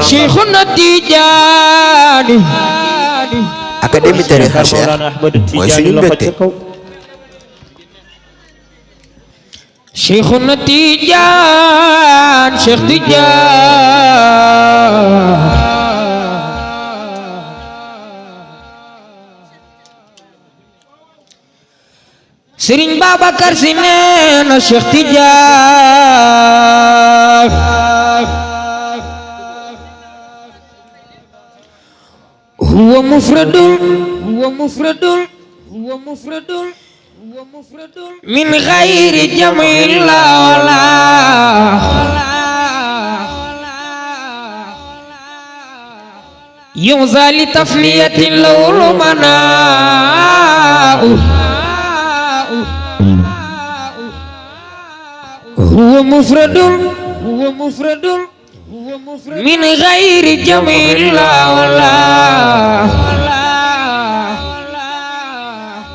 Cheikhuna Tijaani académie tarixa Cheikh mooy suñu mbégte. Cheikhuna Tijaan Cheikh Tijaan Serigne Babacar Sy neena Cheikh Tijaan huwa mufradun min ghayri jam'in la wala yunzali tafniyatin lawlu mana'u huwa mufradun min ghayri jam'in la wala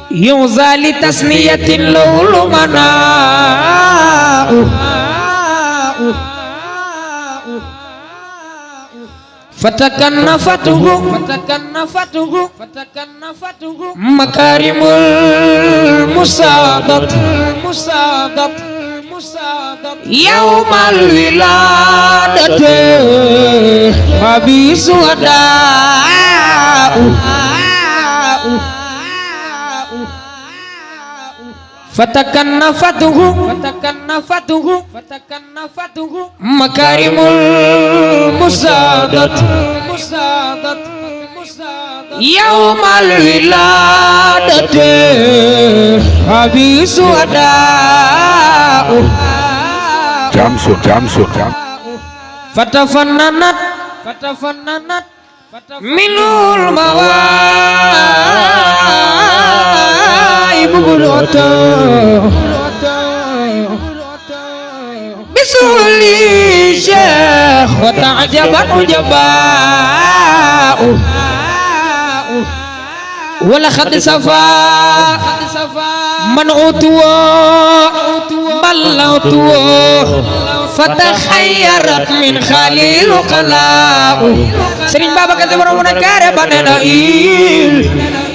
yunzali tasniyatin lawlu mana'u fatakannafatuhu makarimul musadat yawmal wiladati habisu ada'u fatakannafatuhu makarimul musadat yawmal wiladati habisu ada'u Jamsu fatafannanat minul mawaibu buloto bisuli Cheikh wa ta'jaban ujaba'u wala khad safa man utuwa ballatuwa fatakhayyarat min khalil qala'u Serigne Babacar Sy borom na kare banena il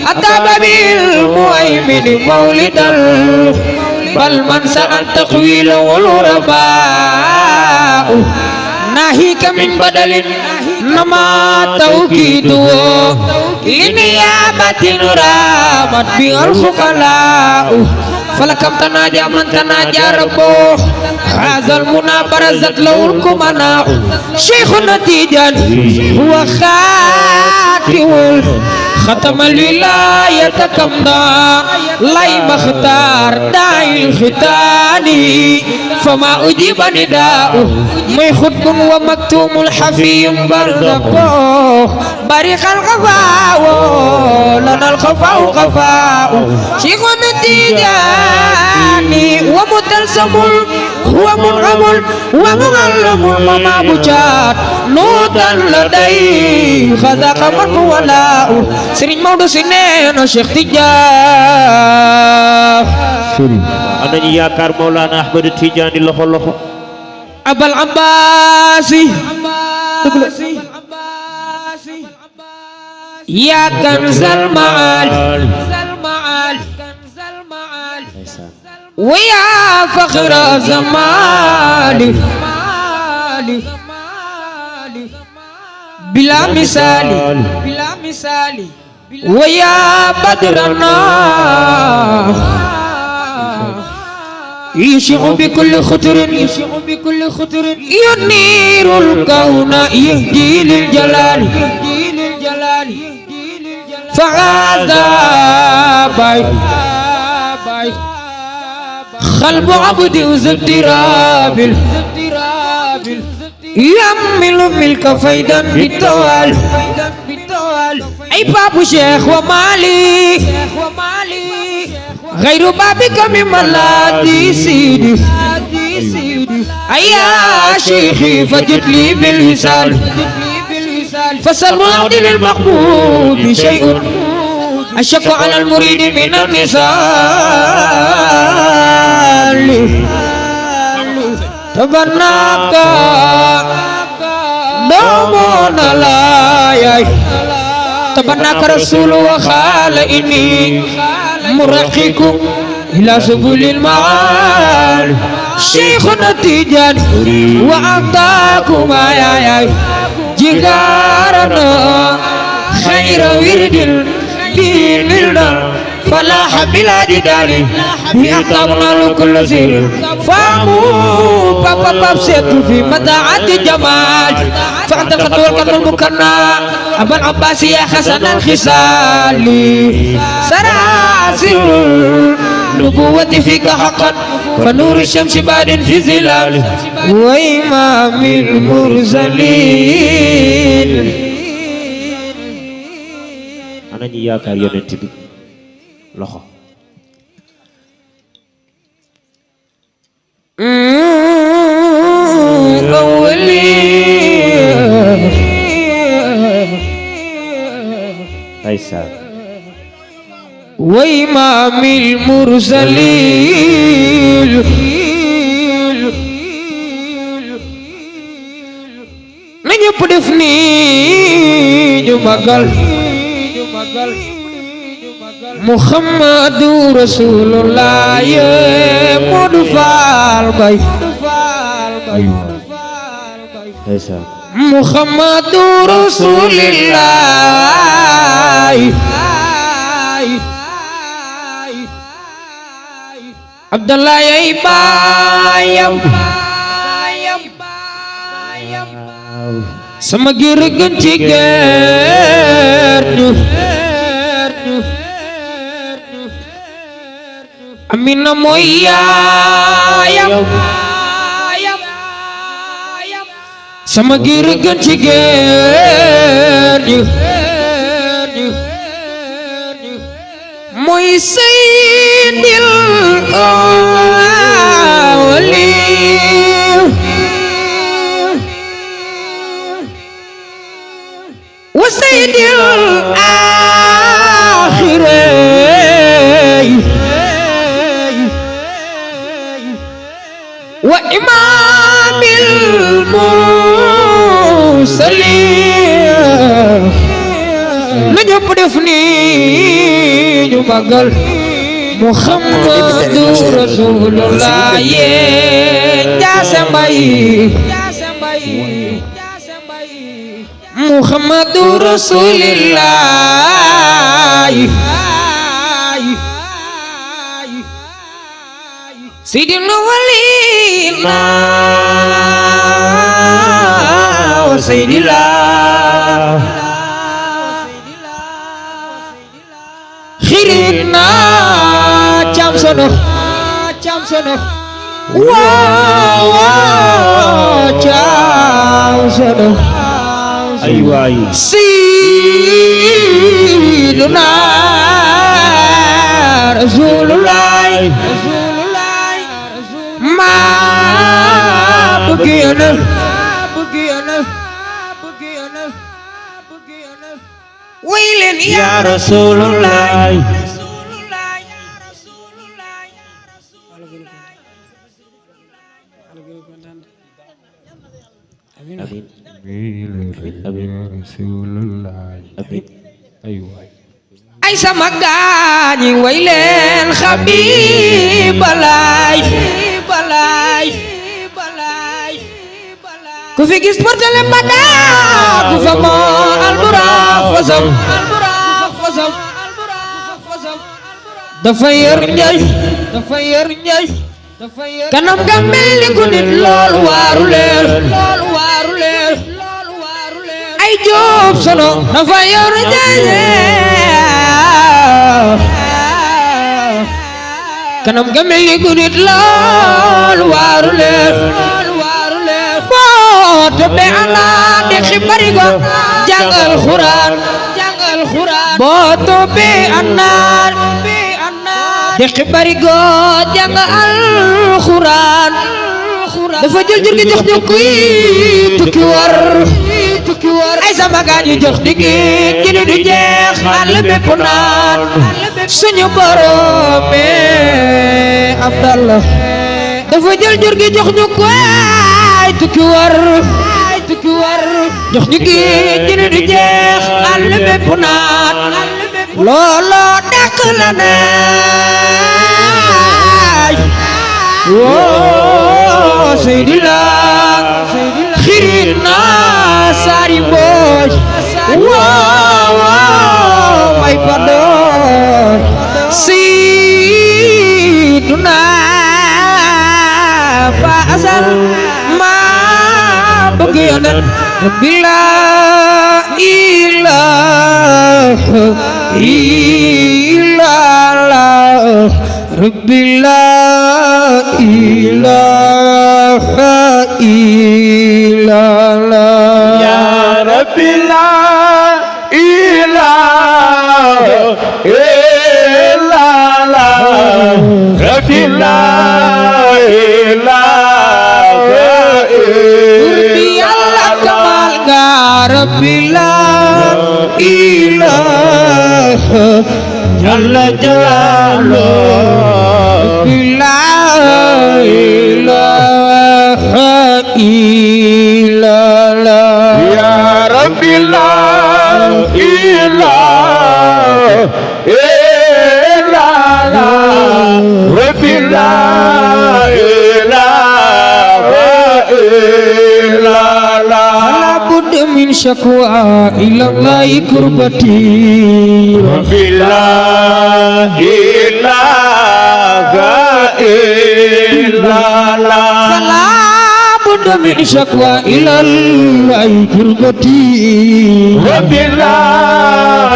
atababil muaymin mawlidal bal man sa'al taqwil wal raba'u nahika min badalin nama tawkidu liniyabatin ramat bi'al fuqala'u falakam tanaja man tanaja rabbuh hazal munabarazat lawul kumana'u Cheikhuna Tijan huwa khatimul khatamal wilayata kamda lay makhtar da'il khitani fama ujiba nida'u muy khutbun wa maktumul hafiyum barzaqo bariqal khafa'u lanal khafa'u khafa'u Cheikhuna Tijani wa mutalsamul huwa mun'amul wa mughallamul mama bucat nudan ladai khazaka man wala'u Serigne Maodo Sy neena Cheikh Tidiane ana ñu yaakaar Mawlana Ahmad Tidiane loxo Abal Abbasi ya kanzal ma'al wa ya fakhra zamani bila misali wa ya badrana يشع بكل خطر ينير الكون يهدي للجلال فهذا باي قلب عبد وزدراب يمل ملك فيدا بالتوال أي باب شيخ ومالي غير بابك من ملادي سيدي أيا شيخي فجد لي بالوصال فسل معدل المقبول شيء أشق على المريد من النسال تبناك دومون لا ياي تبناك رسول وخال إني مرقيكم إلى سبل المعال شيخنا تيجان وأعطاكم يا جيراننا خير ورد الدين فلاح بلاد داري بأحضرنا لكل زير فامو بابا باب سيتو في متاعات الجمال فعند الخطوة القدر المكنا أبا العباس يا حسن الخصالي سراسل نبوة فيك حقا فنور الشمس بعد في ظلال وإمام المرسلين ana ñi yaakaar yonent bi loxo ndeysaan وإمام المرسلين من يبدفني جمال محمد رسول الله مدفال باي ndeysaan محمد رسول الله عبد الله يا بايام sama giregen ci gerñu Amina mooy yaayam sama giregen ci gerñu mooy sayyidil awwalin wa sayyidil akhirin wa imamil mursalin la ñëpp def ni ñu magal Muhammadu Rasulullah ye jaasa mbay Muhammadu Rasulullah Sayyidina walina wa sayyidillah khirina jam sono wow jam sono ay waay Sayyidina Rasulullah ma bëggena way leen ya Rasulullah amin amin ay sama gaañi way leen Habibalay ku fi gis portale mbada ku fa mo alburax fasam dafa yer njay kanam ga mel ni ku nit loolu waaru leer ay Jóob sono dafa yer njay kanam ga mel ni ku nit loolu waaru leer to be ala de xibari go jangal Qur'an bo to be annar de xibari go jangal Qur'an dafa jël jur gi jox ñu kuy tukki war ay sama gaañ yi jox digi gi du jeex àll bépp naan suñu borom Abdallah dafa jël jur gi jox ñu kuy tukki war tukki war jox ñu géej gi du jeex àll bépp naat looloo dàq la naaj woo Seydina xirit naa saari mbooj woo may padoor Seydina fa asal maa bëgg yonent bila ilaha illallah rabbi la ilaha illallah ya rabbi la ilaha illallah rabbi la ilaha rabbi la ilaha jalla jalaluhu la ilaha illallah ya rabbi la ilaha illallah rabbi la ilaha illallah من شكوى إلى الله كربتي ربي لا إله إلا الله فلا بد من شكوى إلى الله كربتي ربي لا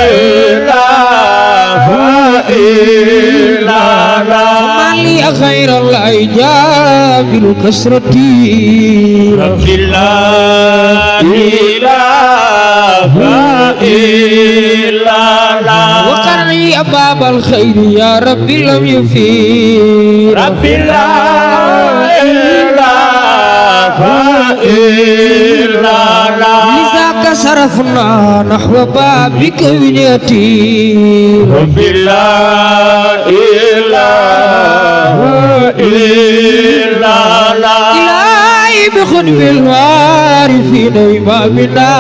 إله إلا الله ما لي غير الله جابر كسرتي ربي لا إله إلا الله وقرني باب الخير يا ربي لم يفيد ربي لا إله إلا الله لذاك صرفنا نحو بابك ونيتي ربي لا إله إلا الله إلهي بخدم الوارثين إمامنا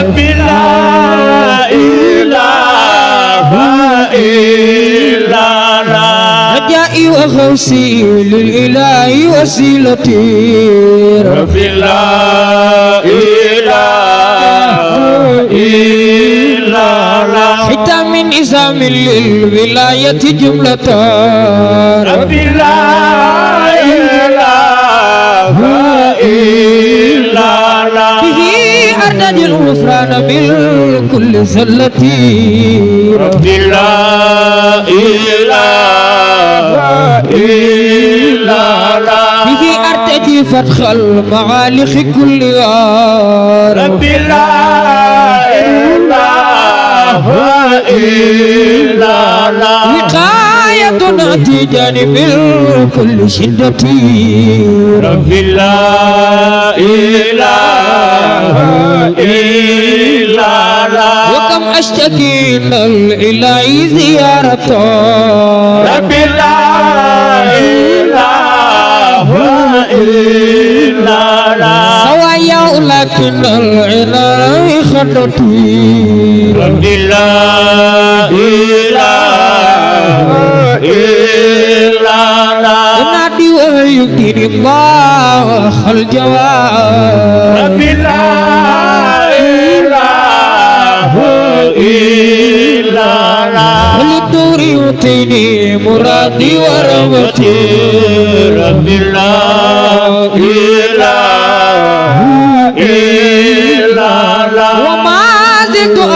ربي لا إله إلا الله رجائي وخوفي للإله وسيلتي ربي لا إله إلا الله حتى من إسام للولاية جملة ربي لا إله إلا الله به أرتج الغفران بالكل زلتي ربي لا إله إلا الله به أرتجي فتح المعالخ كلها ربي لا إله إلا الله وقاية نأتي جانب الكل شدتي ربي لا إله إلا الله وكم أشتكي من الإله زيارته ربي لا إله إلا الله سوايا لكن العناء خدتي ربي لا إله إلا الله أنادي ويكتني الله الجواب ربي لا إله إلا الله وللدور يعطيني مرادي ورغبتي ربي لا إله